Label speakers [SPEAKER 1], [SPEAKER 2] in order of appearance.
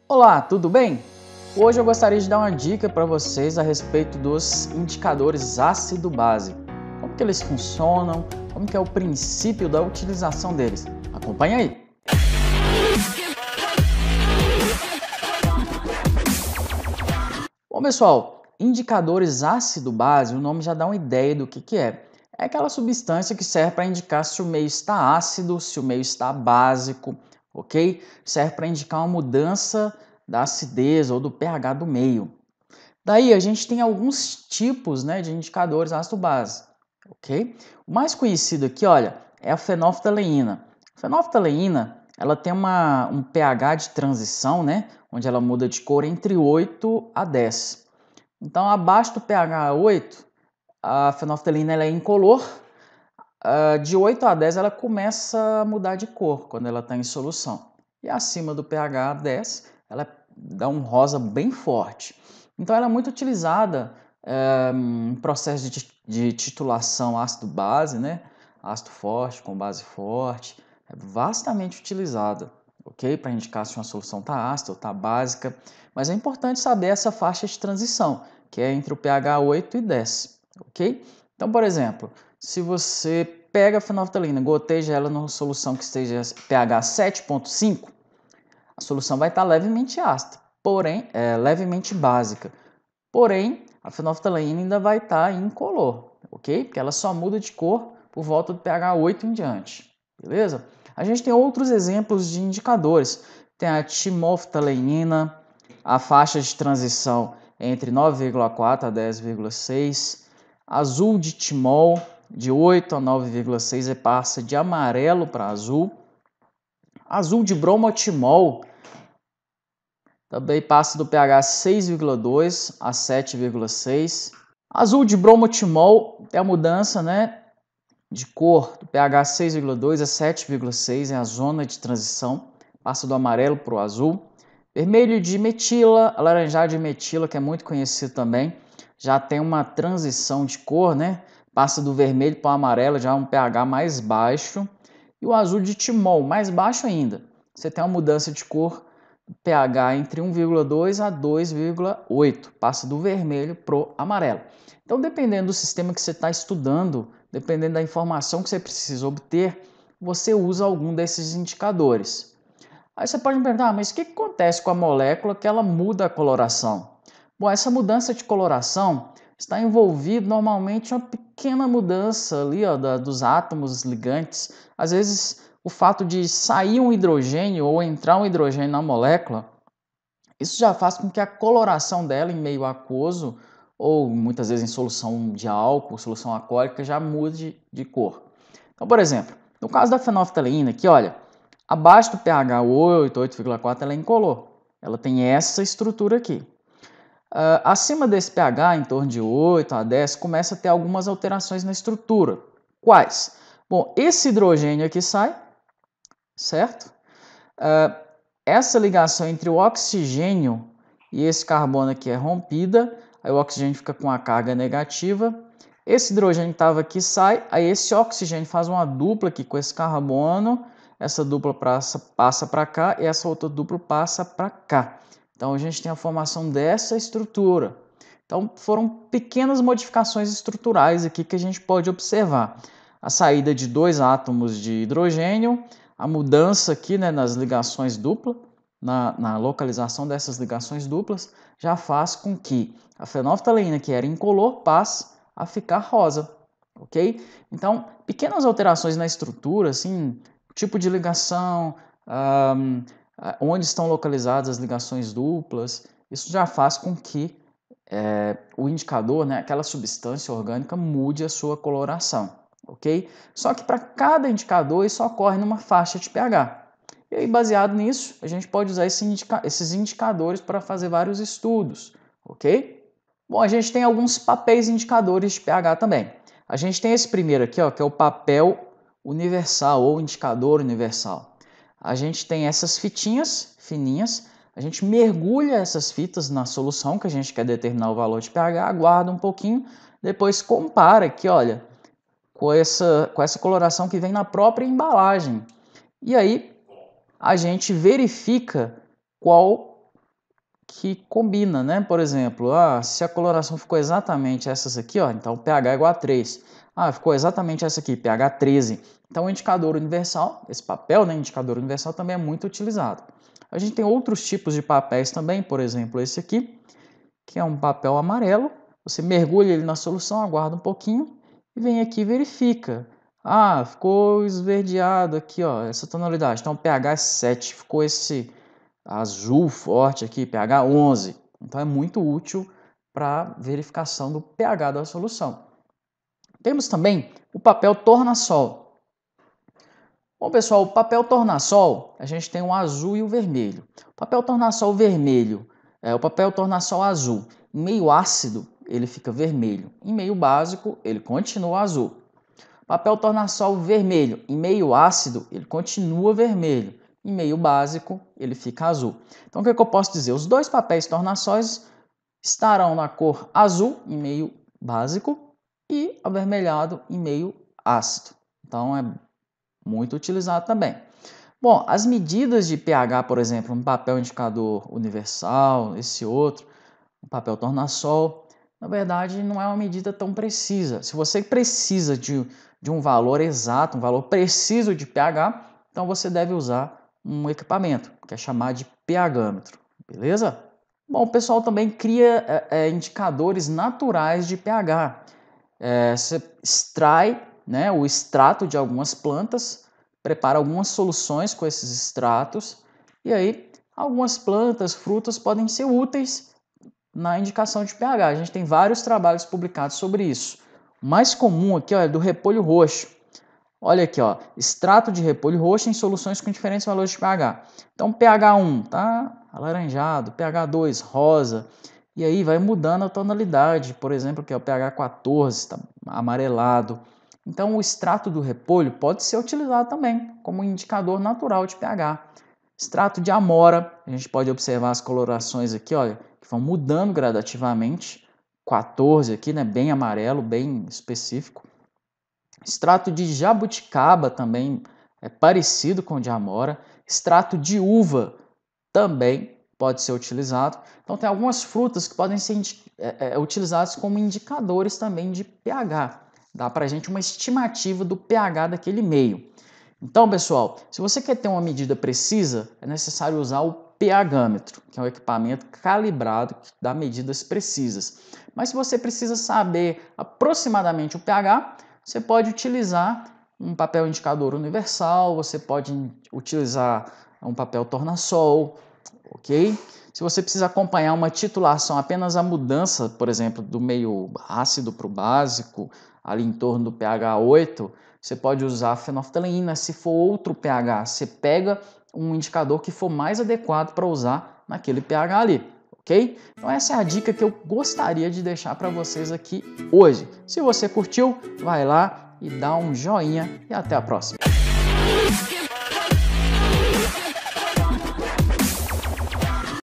[SPEAKER 1] Olá, tudo bem? Hoje eu gostaria de dar uma dica para vocês a respeito dos indicadores ácido-base. Como que eles funcionam, como que é o princípio da utilização deles. Acompanhe aí! Bom, pessoal, indicadores ácido-base, o nome já dá uma ideia do que é. É aquela substância que serve para indicar se o meio está ácido, se o meio está básico, ok? Serve para indicar uma mudança da acidez ou do pH do meio. Daí a gente tem alguns tipos, de indicadores ácido-base, ok? O mais conhecido aqui, olha, é a fenolftaleína. A fenolftaleína, ela tem um pH de transição, onde ela muda de cor entre 8 a 10. Então, abaixo do pH 8, a fenolftaleína ela é incolor. De 8 a 10 ela começa a mudar de cor quando ela está em solução. E acima do pH 10, ela dá um rosa bem forte. Então ela é muito utilizada em processo de titulação ácido-base, ácido forte com base forte. É vastamente utilizada, ok? Para indicar se uma solução está ácida ou está básica. Mas é importante saber essa faixa de transição, que é entre o pH 8 e 10, ok? Então, por exemplo, se você pega a fenolftaleína, goteja ela numa solução que esteja pH 7,5, a solução vai estar levemente ácida, porém, levemente básica. Porém, a fenolftaleína ainda vai estar incolor, ok? Porque ela só muda de cor por volta do pH 8 em diante, beleza? A gente tem outros exemplos de indicadores. Tem a timolftaleína, a faixa de transição entre 9,4 a 10,6. Azul de timol, de 8 a 9,6, passa de amarelo para azul. Azul de bromotimol também passa do pH 6,2 a 7,6. Azul de bromotimol é a mudança, de cor do pH 6,2 a 7,6, é a zona de transição, passa do amarelo para o azul. Vermelho de metila, alaranjado de metila, que é muito conhecido também, já tem uma transição de cor, passa do vermelho para o amarelo, já é um pH mais baixo. E o azul de timol, mais baixo ainda. Você tem uma mudança de cor pH entre 1,2 a 2,8, passa do vermelho para o amarelo. Então, dependendo do sistema que você está estudando, dependendo da informação que você precisa obter, você usa algum desses indicadores. Aí você pode me perguntar, mas o que acontece com a molécula que ela muda a coloração? Bom, essa mudança de coloração está envolvida normalmente uma pequena mudança ali, dos átomos ligantes. Às vezes, o fato de sair um hidrogênio ou entrar um hidrogênio na molécula, isso já faz com que a coloração dela em meio aquoso, ou muitas vezes em solução de álcool, solução alcoólica, já mude de cor. Então, por exemplo, no caso da fenolftaleína aqui, olha, abaixo do pH 8, 8,4, ela é incolor. Ela tem essa estrutura aqui. Acima desse pH, em torno de 8 a 10, começa a ter algumas alterações na estrutura. Quais? Bom, esse hidrogênio aqui sai, certo? Essa ligação entre o oxigênio e esse carbono aqui é rompida, aí o oxigênio fica com a carga negativa. Esse hidrogênio que estava aqui sai, aí esse oxigênio faz uma dupla aqui com esse carbono, essa dupla passa para cá e essa outra dupla passa para cá. Então a gente tem a formação dessa estrutura. Então foram pequenas modificações estruturais aqui que a gente pode observar. A saída de dois átomos de hidrogênio, a mudança aqui nas ligações duplas, na localização dessas ligações duplas, já faz com que a fenolftaleína, que era incolor, passe a ficar rosa, ok? Então, pequenas alterações na estrutura, assim, tipo de ligação, onde estão localizadas as ligações duplas, isso já faz com que o indicador, aquela substância orgânica, mude a sua coloração, ok? Só que para cada indicador isso ocorre numa faixa de pH. E aí, baseado nisso, a gente pode usar esses indicadores para fazer vários estudos, ok? Bom, a gente tem alguns papéis indicadores de pH também. A gente tem esse primeiro aqui, que é o papel universal ou indicador universal. A gente tem essas fitinhas fininhas, a gente mergulha essas fitas na solução que a gente quer determinar o valor de pH, aguarda um pouquinho, depois compara aqui, olha, com essa coloração que vem na própria embalagem. E aí a gente verifica qual que combina, né? Por exemplo, se a coloração ficou exatamente essas aqui, ó, então o pH é igual a 3. Ficou exatamente essa aqui, pH 13. Então o indicador universal, esse papel, né, indicador universal também é muito utilizado. A gente tem outros tipos de papéis também, por exemplo, esse aqui, que é um papel amarelo. Você mergulha ele na solução, aguarda um pouquinho e vem aqui e verifica. Ficou esverdeado aqui, ó, essa tonalidade. Então pH é 7, ficou esse azul forte aqui, pH 11. Então é muito útil para verificação do pH da solução. Temos também o papel tornassol. Bom, pessoal, o papel tornassol, a gente tem o azul e o vermelho. O papel tornassol vermelho o papel tornassol azul. Em meio ácido, ele fica vermelho. Em meio básico, ele continua azul. Papel tornassol vermelho. Em meio ácido, ele continua vermelho. Em meio básico, ele fica azul. Então, o que eu posso dizer? Os dois papéis tornassóis estarão na cor azul, em meio básico, e avermelhado em meio ácido. Então, é muito utilizado também. Bom, as medidas de pH, por exemplo, um papel indicador universal, esse outro, um papel tornassol, na verdade não é uma medida tão precisa. Se você precisa de um valor exato, um valor preciso de pH, então você deve usar um equipamento, que é chamado de pHmetro, beleza? Bom, o pessoal também cria indicadores naturais de pH. Você extrai, né, o extrato de algumas plantas, prepara algumas soluções com esses extratos e aí algumas plantas, frutas podem ser úteis na indicação de pH. A gente tem vários trabalhos publicados sobre isso. O mais comum aqui é do repolho roxo. Olha aqui, ó, extrato de repolho roxo em soluções com diferentes valores de pH. Então pH 1 tá alaranjado, pH 2 rosa, e aí vai mudando a tonalidade. Por exemplo, aqui, ó, pH 14 está amarelado. Então o extrato do repolho pode ser utilizado também como indicador natural de pH. Extrato de amora, a gente pode observar as colorações aqui, olha, que vão mudando gradativamente. 14 aqui, né, bem amarelo, bem específico. Extrato de jabuticaba também é parecido com o de amora. Extrato de uva também pode ser utilizado. Então tem algumas frutas que podem ser utilizadas como indicadores também de pH. Dá para a gente uma estimativa do pH daquele meio. Então, pessoal, se você quer ter uma medida precisa, é necessário usar o pHmetro, que é um equipamento calibrado que dá medidas precisas. Mas se você precisa saber aproximadamente o pH, você pode utilizar um papel indicador universal, você pode utilizar um papel tornassol, ok? Se você precisa acompanhar uma titulação, apenas a mudança, por exemplo, do meio ácido para o básico, ali em torno do pH 8, você pode usar fenolftaleína. Se for outro pH, você pega um indicador que for mais adequado para usar naquele pH ali, ok? Então essa é a dica que eu gostaria de deixar para vocês aqui hoje. Se você curtiu, vai lá e dá um joinha e até a próxima.